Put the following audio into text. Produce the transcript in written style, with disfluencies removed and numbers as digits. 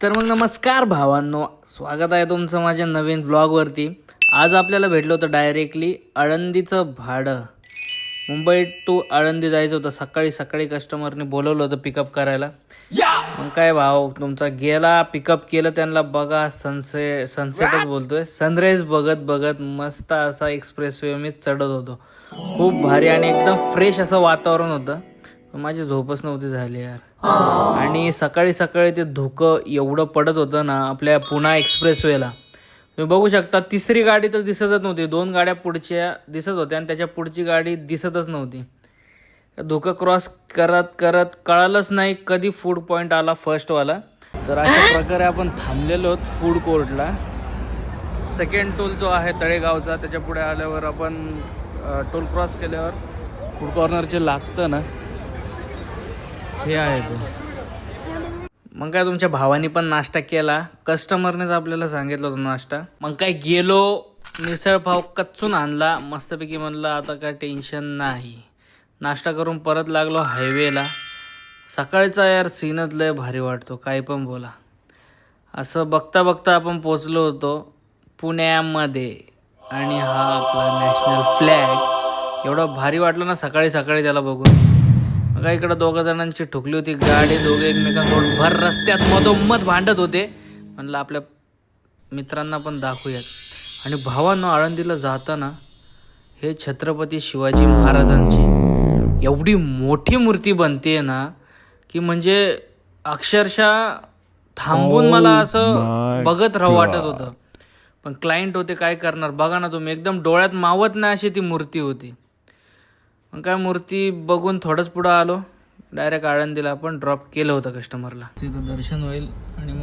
तर मग नमस्कार भावांनो, स्वागत आहे तुमचं माझ्या नवीन व्लॉगवरती. आज आपल्याला भेटलं होतं डायरेक्टली आळंदीचं भाडं. मुंबई टू आळंदी जायचं होतं. सकाळी सकाळी कस्टमरने बोलवलं होतं पिकअप करायला. मग काय भाव तुमचा गेला, पिकअप केलं त्यांना. बघा सनसेटच बोलतोय, सनराईज बघत बघत मस्त असा एक्सप्रेस वे मी चढत होतो. खूप भारी आणि एकदम फ्रेश असं वातावरण होतं. माझी झोपच नव्हती झाली यार. आणि सकाळी सकाळी ते धुकं एवढं पडत होतं ना आपल्या पुणा एक्सप्रेसवेला. तुम्ही बघू शकता, तिसरी गाडी तर दिसतच नव्हती. 2 गाड्या पुढच्या दिसत होत्या आणि त्याच्या पुढची गाडी दिसतच नव्हती. धुकं क्रॉस करत करत कळालंच नाही कधी फूड पॉईंट आला फर्स्टवाला. तर अशा प्रकारे आपण थांबलेलो आहोत फूड कोर्टला. सेकंड टोल जो आहे तळेगावचा, त्याच्या पुढे आल्यावर आपण टोल क्रॉस केल्यावर फूड कॉर्नरचे लागतं ना, हे आहे तो. मग काय तुमच्या भावानी पण नाश्ता केला. कस्टमरनेच आपल्याला सांगितलं होतं नाश्ता. मग काय गेलो, मिसळ पाव कच्चून आणला मस्तपैकी. म्हणलं आता काय टेन्शन नाही. नाश्ता करून परत लागलो हायवेला. सकाळचा यार सीनच लय भारी वाटतो, काही पण बोला. असं बघता बघता आपण पोचलो होतो पुण्यामध्ये. आणि हा आपला नॅशनल फ्लॅग एवढं भारी वाटलं ना सकाळी सकाळी त्याला बघून. मग इकडं 2 जणांची ठुकली होती गाडी. दोघे एकमेकांसोबत भर रस्त्यात मधोमध भांडत होते. म्हणलं आपल्या मित्रांना पण दाखवूयात. आणि भावांनो, आळंदीला जाताना हे छत्रपती शिवाजी महाराजांची एवढी मोठी मूर्ती बनते ना, की म्हणजे अक्षरशः थांबून मला असं बघत राहू वाटत होतं. पण क्लायंट होते, काय करणार. बघा ना तुम्ही, एकदम डोळ्यात मावत नाही अशी ती मूर्ती होती. मग काय मूर्ती बघून थोडंच पुढं आलो. डायरेक्ट आळंदीला आपण ड्रॉप केलं होतं कस्टमरला. तिथं दर्शन होईल आणि